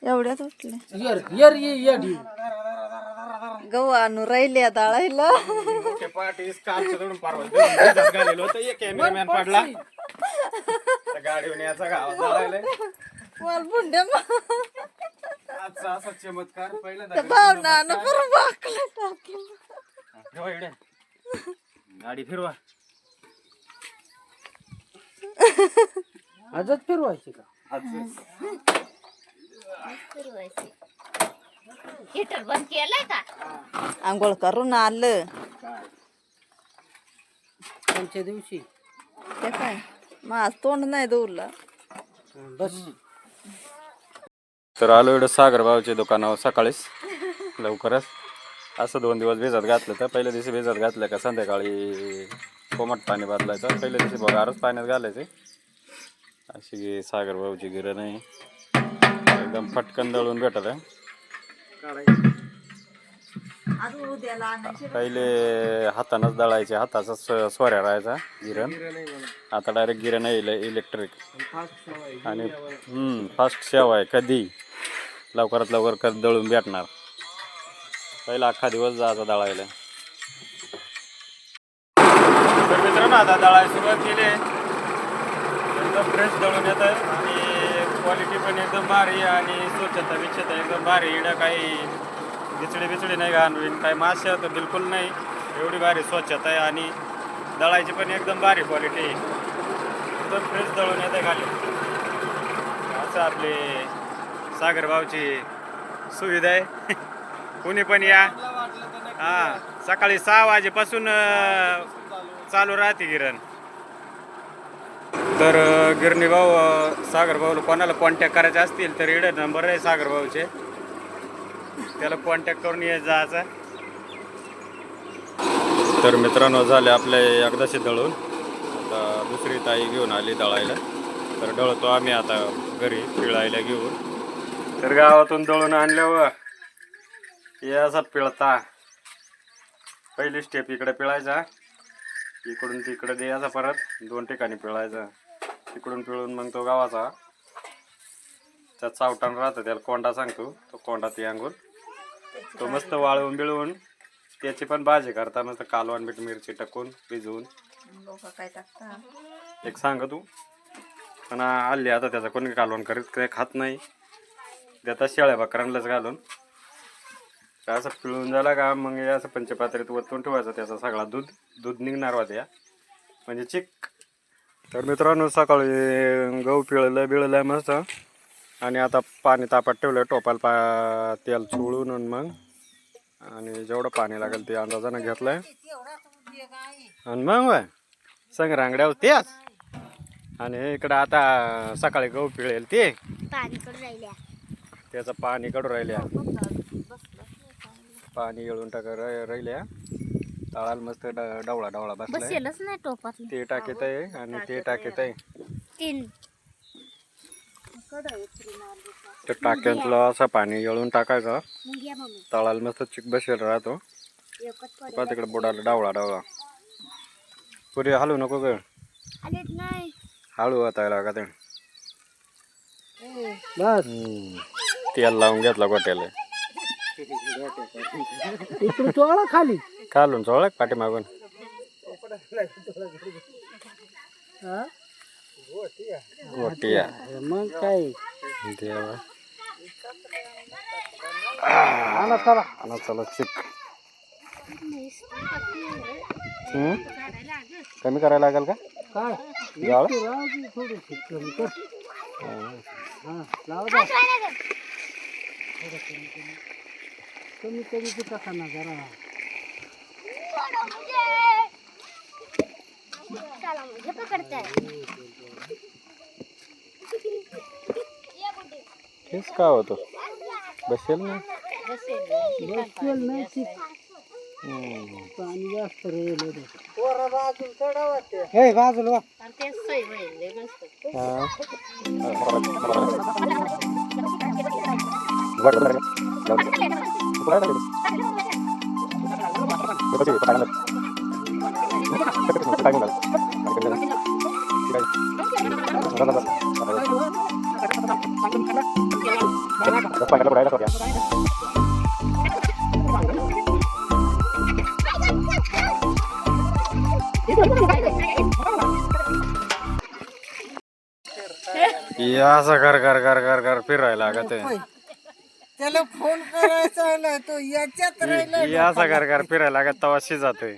एवढ्यात उठले गहू आणू राहिले दळायला. कॅमेरामॅन पडला गाडीवर याचा गावात दळायला. मला बुंड्या आजचा असा चमत्कार पहिल्यांदा भावना टाकलं. गाडी फिरवा. आजच फिरवायची का? हिटर बंद केलाय का? आंघोळ करून आलं कोणत्या दिवशी? ते काय माझ तोंड नाही दौरलं. बस तर आलो इकडं सागर भाऊच्या दुकानावर सकाळीच लवकरच. असं 2 दिवस भिजत घातलं तर पहिल्या दिवशी भिजत घातलं का संध्याकाळी कोमट पाणी बदलायचं, पहिल्या दिवशी बघारच पाण्यात घालायचे. अशी सागर भाऊची गिरण आहे, एकदम पटकन दळून भेटत आहे. पहिले हातानंच दळायचे, हाताचा सोऱ्या राहायचा गिरण. आता डायरेक्ट गिरण आहे इलेक्ट्रिक आणि फास्ट सेवा आहे. कधी लवकरात लवकर दळून भेटणार. पहिला अख्खा दिवस जायचा दळायला. तर मित्रांनो आता दळायला सुरुवात केली आहे. एकदम फ्रेश दळून येत आहे आणि क्वालिटी पण एकदम भारी आणि स्वच्छता विच्छता एकदम भारी. इकडं काही बिचडी नाही घालून, काही मासे तर बिलकुल नाही. एवढी भारी स्वच्छता आहे आणि दळायची पण एकदम भारी क्वालिटी. एकदम फ्रेश दळून येत आहे खाली. असं आपली सागर भाऊची सुविधा आहे. कुणी पण या. हां, सकाळी 6 वाजेपासून चालू राहते गिरण. तर गिरणी भाऊ सागर भाऊला कोणाला कॉन्टॅक्ट करायचे असतील तर इकडे नंबर आहे सागर भाऊचे, त्याला कॉन्टॅक्ट करून ये जायचा. तर मित्रांनो झाले आपले एकदाशी दळून. आता दुसरी ताई घेऊन आली दळायला. तर दळतो आम्ही आता घरी पिळायला घेऊन. तर गावातून दळून आणल्यावर हे असा पिळता. पहिली स्टेप इकडे पिळायचा, इकडून तिकडे द्यायचा, परत 2 ठिकाणी पिळायचा. तिकडून पिळून मग तो गावाचा त्यात चावटान राहतं, त्याला कोंडा सांगतो. तो कोंडा ते अंगून तो मस्त वाळवून बिळवून त्याची पण भाजी करता. मस्त कालवण मीठ मिरची टाकून भिजवून एक सांग तू. पण आली आता त्याचा कोणी कालवण करीत काही खात नाही. देतात शेळ्या बकरांनाच घालून. असं पिळून झाला का मग असं पंचपात्रीत वतून ठेवायचं. त्याचा सगळा दूध निघणार होता या म्हणजे चिक. तर मित्रांनो सकाळी गहू बिळलं मस्त आणि आता पाणी तापत ठेवलं. टोपाला तेल चोळून मग आणि जेवढं पाणी लागेल ते अंदाजानं घेतलंय. आणि मग संग रांगड्यावर तेच. आणि इकडं आता सकाळी गहू पिळेल ते त्याचं पाणी कडून राहिल्या. पाणी येळून राहिल्या. तळाला मस्त डवळा बसलाय. ते टाकीत आहे आणि ते टाकीत आहे. ते टाक्यातलं असं पाणी येळून टाकायचं. तळाला मस्त चिक बसेल राहतो. तिकडे बुडाला डवळा. पुढे हलू नको ग, हळू आता लागा ते. तेल लावून घेतला गोट्याला. खाली खालून चोळा पाठीमागून. गोटिया मग काय देवा. चला चिक कमी करायला लागेल का काय जाळ? थोडीशी कमी कर. कमी टाका ना जरा. तेच का होतं बसेल ना. पाणी जास्त राहिलं. हे बाजूला या असं कर कर कर कर कर फिरायला लागत त्याला फोन करायचा आला तो याच्यात राहिला या असं कर कर फिरायला लागत तवा शिजातोय.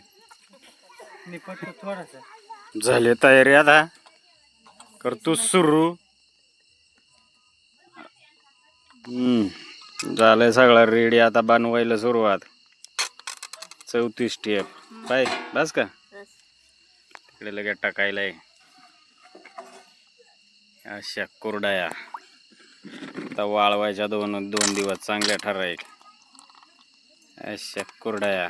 झाली तयारी आता करतो सुरू. झालंय सगळं रेडी आता बनवायला सुरुवात. 34 स्टेप बाय बस का तिकडे लगेच टाकायलाय अशा कुरड्या. आता वाळवायच्या दोन दिवस चांगल्या ठरायक अशा कुरड्या.